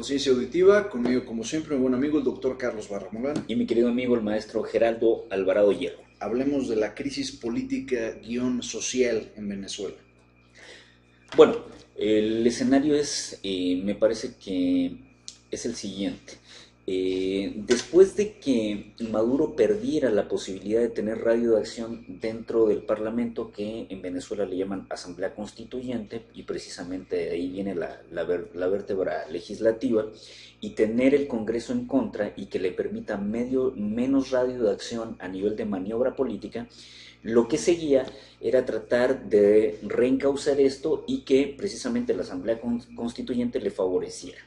Conciencia Auditiva, conmigo como siempre mi buen amigo el doctor Carlos Barramolán. Y mi querido amigo el maestro Geraldo Alvarado Hierro. Hablemos de la crisis política-social en Venezuela. Bueno, el escenario es, me parece que es el siguiente. Después de que Maduro perdiera la posibilidad de tener radio de acción dentro del Parlamento, que en Venezuela le llaman Asamblea Constituyente, y precisamente de ahí viene la vértebra legislativa, y tener el Congreso en contra y que le permita menos radio de acción a nivel de maniobra política, lo que seguía era tratar de reencauzar esto y que precisamente la Asamblea Constituyente le favoreciera.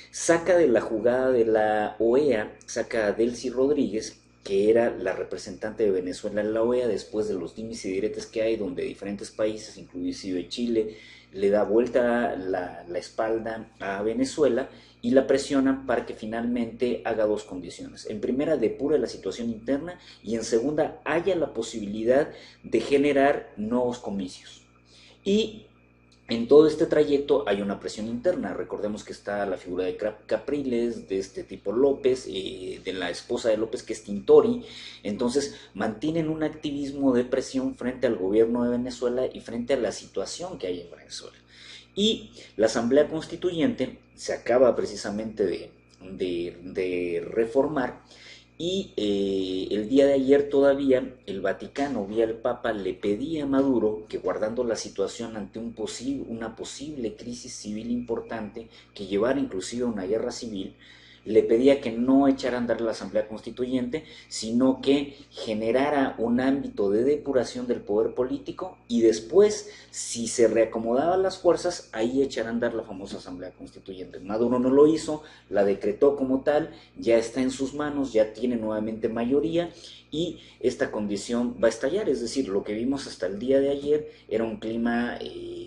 Saca de la jugada de la OEA, saca a Delcy Rodríguez, que era la representante de Venezuela en la OEA, después de los dimes y diretes que hay, donde diferentes países, inclusive Chile, le da vuelta la espalda a Venezuela y la presionan para que finalmente haga dos condiciones. En primera, depure la situación interna, y en segunda, haya la posibilidad de generar nuevos comicios. Y en todo este trayecto hay una presión interna. Recordemos que está la figura de Capriles, de este tipo López, de la esposa de López, que es Tintori. Entonces mantienen un activismo de presión frente al gobierno de Venezuela y frente a la situación que hay en Venezuela. Y la Asamblea Constituyente se acaba precisamente de reformar, y el día de ayer todavía el Vaticano, vía el Papa, le pedía a Maduro que, guardando la situación ante una posible crisis civil importante que llevara inclusive a una guerra civil, le pedía que no echara a andar la Asamblea Constituyente, sino que generara un ámbito de depuración del poder político, y después, si se reacomodaban las fuerzas, ahí echar a andar la famosa Asamblea Constituyente. Maduro no lo hizo, la decretó como tal, ya está en sus manos, ya tiene nuevamente mayoría, y esta condición va a estallar. Es decir, lo que vimos hasta el día de ayer era un clima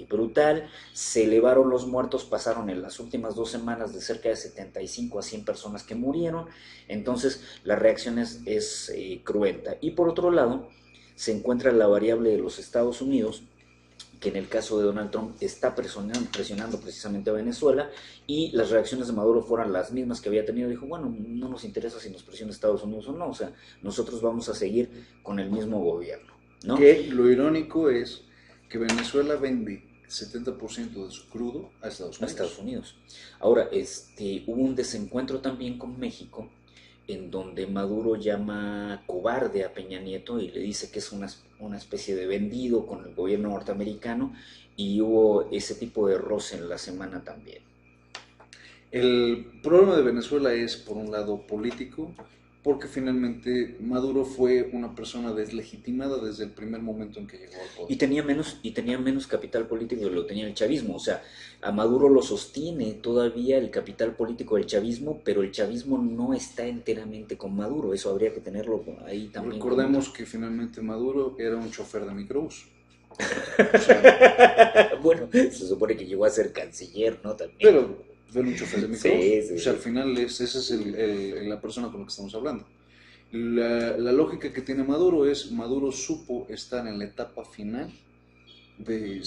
brutal. Se elevaron los muertos, pasaron en las últimas 2 semanas de cerca de 75 a 100 personas que murieron. Entonces la reacción es cruenta. Y por otro lado se encuentra la variable de los Estados Unidos, que en el caso de Donald Trump está presionando precisamente a Venezuela, y las reacciones de Maduro fueron las mismas que había tenido. Dijo, bueno, no nos interesa si nos presiona Estados Unidos o no, o sea, nosotros vamos a seguir con el mismo gobierno, ¿no? Que lo irónico es que Venezuela vende 70% de su crudo a Estados Unidos. A Estados Unidos. Ahora, hubo un desencuentro también con México, en donde Maduro llama cobarde a Peña Nieto y le dice que es una especie de vendido con el gobierno norteamericano, y hubo ese tipo de roce en la semana también. El problema de Venezuela es, por un lado, político, porque finalmente Maduro fue una persona deslegitimada desde el primer momento en que llegó al poder. Y tenía menos capital político de lo que tenía el chavismo. O sea, a Maduro lo sostiene todavía el capital político del chavismo, pero el chavismo no está enteramente con Maduro. Eso habría que tenerlo ahí también. Recordemos que finalmente Maduro era un chofer de microbús. O sea, bueno, se supone que llegó a ser canciller, ¿no? También. Pero un chofer de microbús. Sí, sí, o sea, sí. al final esa es la persona con la que estamos hablando. La lógica que tiene Maduro es, Maduro supo estar en la etapa final del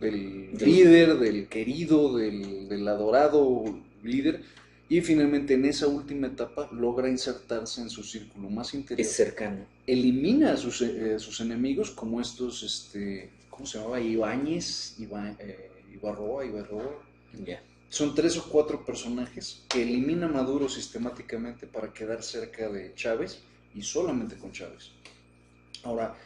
líder, del querido, del adorado líder, y finalmente en esa última etapa logra insertarse en su círculo más interior. Es cercano. Elimina a sus enemigos, como estos, ¿cómo se llamaba? Ibarroa. Ya. Son 3 o 4 personajes que elimina Maduro sistemáticamente para quedar cerca de Chávez, y solamente con Chávez. Ahora,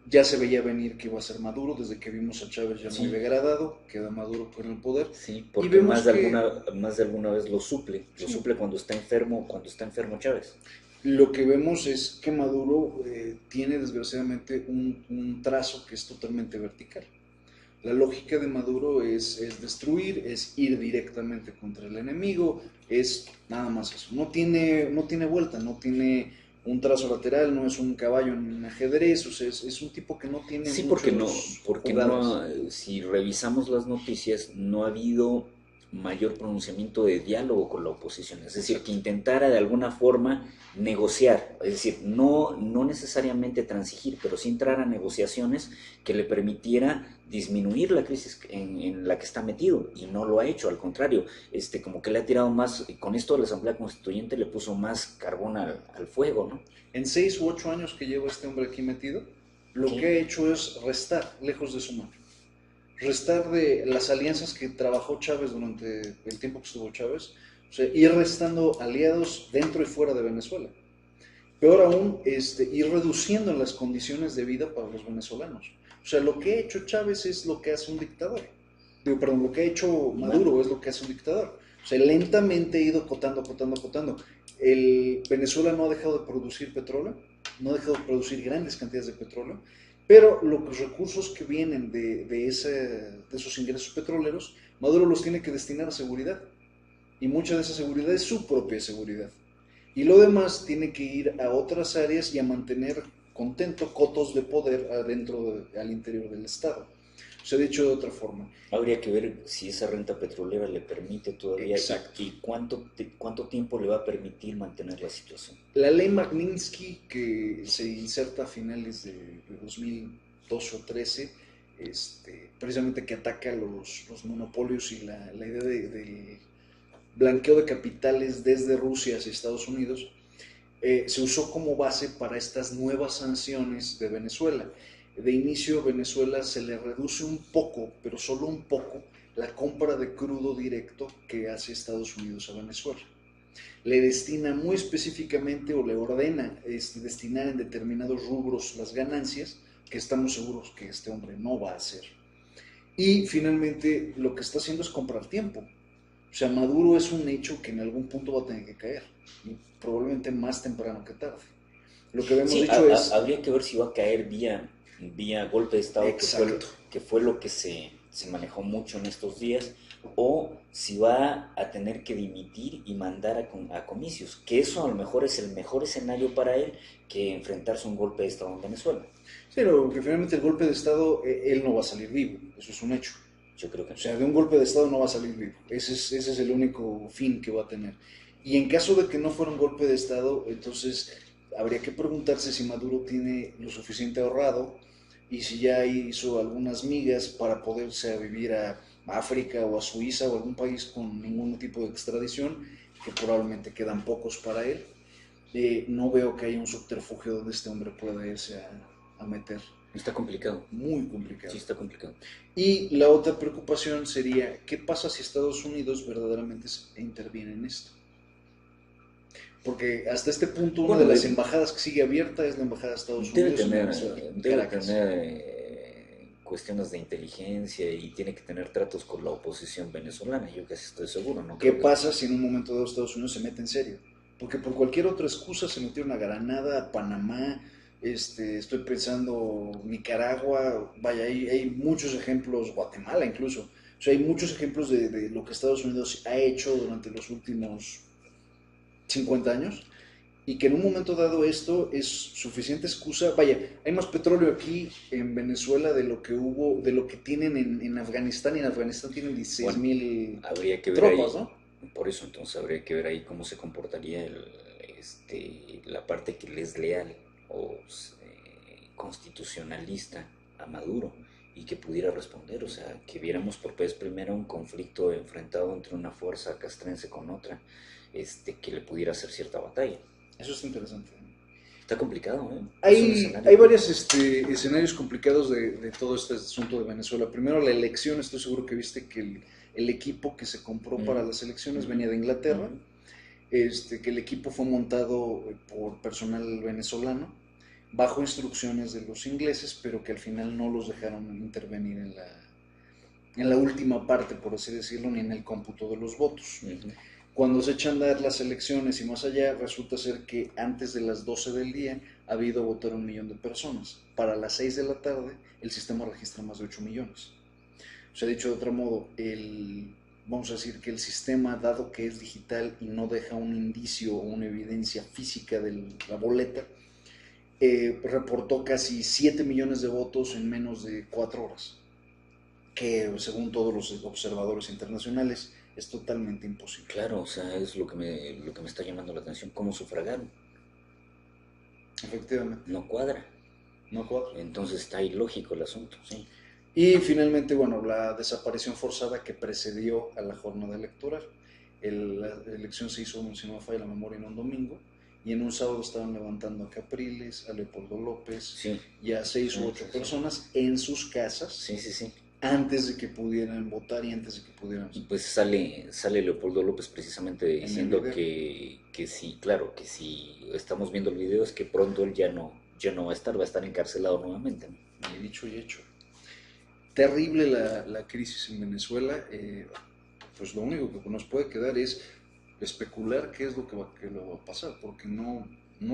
ya se veía venir que iba a ser Maduro, desde que vimos a Chávez ya muy degradado, queda Maduro con el poder. Sí, porque más de alguna vez lo suple cuando está enfermo Chávez. Lo que vemos es que Maduro tiene desgraciadamente un trazo que es totalmente vertical. La lógica de Maduro es destruir, es ir directamente contra el enemigo, es nada más eso. No tiene vuelta, no tiene un trazo lateral, no es un caballo en un ajedrez, o sea, es un tipo que no tiene porque no, si revisamos las noticias, no ha habido mayor pronunciamiento de diálogo con la oposición, es decir, que intentara de alguna forma negociar, es decir, no necesariamente transigir, pero sí entrar a negociaciones que le permitiera disminuir la crisis en la que está metido, y no lo ha hecho, al contrario, como que le ha tirado más, con esto de la Asamblea Constituyente le puso más carbón al fuego, ¿no? En 6 u 8 años que lleva este hombre aquí metido, lo Sí. que ha hecho es restar, lejos de sumar. Restar de las alianzas que trabajó Chávez durante el tiempo que estuvo Chávez, o sea, ir restando aliados dentro y fuera de Venezuela. Peor aún, ir reduciendo las condiciones de vida para los venezolanos. O sea, lo que ha hecho Chávez es lo que hace un dictador. Digo, perdón, lo que ha hecho Maduro es lo que hace un dictador. O sea, lentamente ha ido acotando. Venezuela no ha dejado de producir petróleo, no ha dejado de producir grandes cantidades de petróleo, pero los recursos que vienen de esos ingresos petroleros, Maduro los tiene que destinar a seguridad. Y mucha de esa seguridad es su propia seguridad. Y lo demás tiene que ir a otras áreas y a mantener contento cotos de poder al interior del Estado. Se ha dicho de otra forma. Habría que ver si esa renta petrolera le permite todavía. Exacto. Y cuánto tiempo le va a permitir mantener la situación. La ley Magnitsky, que se inserta a finales de 2012 o 13, precisamente que ataca los monopolios y la idea del blanqueo de capitales desde Rusia hacia Estados Unidos, se usó como base para estas nuevas sanciones de Venezuela. De inicio, Venezuela se le reduce un poco, pero solo un poco, la compra de crudo directo que hace Estados Unidos a Venezuela. Le destina muy específicamente o le ordena destinar en determinados rubros las ganancias, que estamos seguros que este hombre no va a hacer. Y finalmente lo que está haciendo es comprar tiempo. O sea, Maduro es un hecho que en algún punto va a tener que caer, y probablemente más temprano que tarde. Lo que habíamos dicho es... Habría que ver si va a caer vía golpe de Estado, Exacto. que fue lo que se manejó mucho en estos días, o si va a tener que dimitir y mandar a comicios, que eso a lo mejor es el mejor escenario para él que enfrentarse a un golpe de Estado en Venezuela. Sí, pero que finalmente el golpe de Estado, él no va a salir vivo, eso es un hecho. Yo creo que O sea, de un golpe de Estado no va a salir vivo. Ese es el único fin que va a tener. Y en caso de que no fuera un golpe de Estado, entonces habría que preguntarse si Maduro tiene lo suficiente ahorrado y si ya hizo algunas migas para poderse a vivir a África o a Suiza o algún país con ningún tipo de extradición, que probablemente quedan pocos para él. No veo que haya un subterfugio donde este hombre pueda irse a meter. está complicado. Muy complicado. Sí, está complicado. Y la otra preocupación sería, ¿qué pasa si Estados Unidos verdaderamente interviene en esto? Porque hasta este punto una de las embajadas que sigue abierta es la embajada de Estados Unidos. Debe tener cuestiones de inteligencia y tiene que tener tratos con la oposición venezolana, yo casi estoy seguro. No ¿Qué creo pasa si en un momento dado Estados Unidos se mete en serio? Porque por cualquier otra excusa se metieron a Granada, a Panamá, estoy pensando Nicaragua, vaya, hay muchos ejemplos, Guatemala incluso, o sea, hay muchos ejemplos de lo que Estados Unidos ha hecho durante los últimos 50 años, y que en un momento dado esto es suficiente excusa. Vaya, hay más petróleo aquí en Venezuela de lo que hubo, de lo que tienen en Afganistán, y en Afganistán tienen 16,000 habría que ver tropas, ahí, ¿no? por eso entonces habría que ver ahí cómo se comportaría la parte que le es leal o constitucionalista a Maduro y que pudiera responder, o sea, que viéramos por vez primera un conflicto enfrentado entre una fuerza castrense con otra, que le pudiera hacer cierta batalla. Eso es interesante. Está complicado, ¿eh? Hay varios escenarios complicados de todo este asunto de Venezuela. Primero, la elección. Estoy seguro que viste que el equipo que se compró para las elecciones venía de Inglaterra. Que el equipo fue montado por personal venezolano, bajo instrucciones de los ingleses, pero que al final no los dejaron intervenir en la última parte, por así decirlo, ni en el cómputo de los votos. Cuando se echan a dar las elecciones y más allá, resulta ser que antes de las 12 del día ha habido a votar 1 millón de personas. Para las 6 de la tarde, el sistema registra más de 8 millones. O sea, dicho de otro modo, vamos a decir que el sistema, dado que es digital y no deja un indicio o una evidencia física de la boleta, reportó casi 7 millones de votos en menos de 4 horas, que según todos los observadores internacionales es totalmente imposible. Claro, o sea, es lo que me está llamando la atención, cómo sufragaron, Efectivamente, no cuadra. no cuadra. Entonces está ilógico el asunto, sí. Y finalmente, bueno, la desaparición forzada que precedió a la jornada electoral. La elección se hizo, si no me falla la memoria, en un domingo, y en un sábado estaban levantando a Capriles, a Leopoldo López Sí, y a 6 u sí, 8 sí, sí. personas en sus casas Sí, sí, sí. antes de que pudieran votar y antes de que pudieran Y pues sale Leopoldo López precisamente en el diciendo video. que sí, claro, que si estamos viendo el video es que pronto él ya no va a estar encarcelado nuevamente, ¿no? Y dicho y hecho. Terrible la crisis en Venezuela. Pues lo único que nos puede quedar es especular qué es lo que lo va a pasar, porque no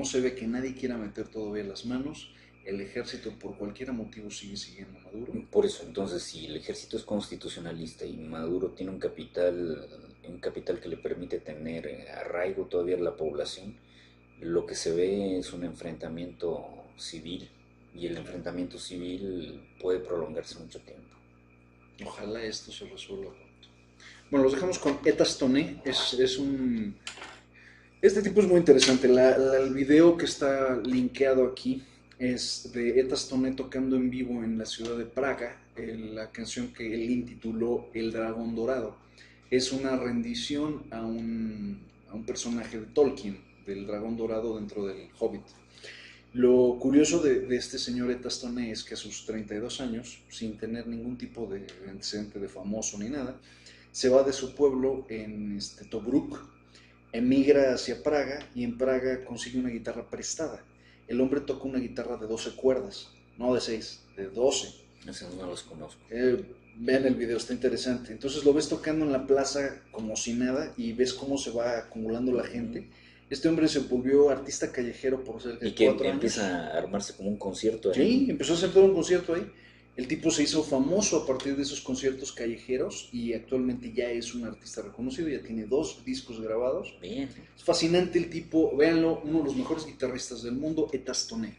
se ve que nadie quiera meter todavía las manos. El ejército por cualquier motivo sigue siguiendo a Maduro. Por eso, entonces, si el ejército es constitucionalista y Maduro tiene un capital que le permite tener arraigo todavía en la población, lo que se ve es un enfrentamiento civil y el enfrentamiento civil puede prolongarse mucho tiempo. Ojalá esto se resuelva pronto. Bueno, los dejamos con Etas Toné. Este tipo es muy interesante. El video que está linkeado aquí es de Etas Toné tocando en vivo en la ciudad de Praga, la canción que él intituló El Dragón Dorado. Es una rendición a un personaje de Tolkien, del Dragón Dorado dentro del Hobbit. Lo curioso de este señor Etas Toné es que a sus 32 años, sin tener ningún tipo de antecedente de famoso ni nada, se va de su pueblo en Tobruk, emigra hacia Praga y en Praga consigue una guitarra prestada. El hombre toca una guitarra de 12 cuerdas, no de 6, de 12. Esos no los conozco. Vean el video, está interesante. Entonces lo ves tocando en la plaza como si nada y ves cómo se va acumulando la gente. Este hombre se volvió artista callejero por cerca Y de que 4 años. empieza a armarse como un concierto Sí, ahí. empezó a hacer todo un concierto ahí. El tipo se hizo famoso a partir de esos conciertos callejeros y actualmente ya es un artista reconocido, ya tiene 2 discos grabados. Bien. Es fascinante el tipo, véanlo, uno de los mejores guitarristas del mundo, Etas Toné.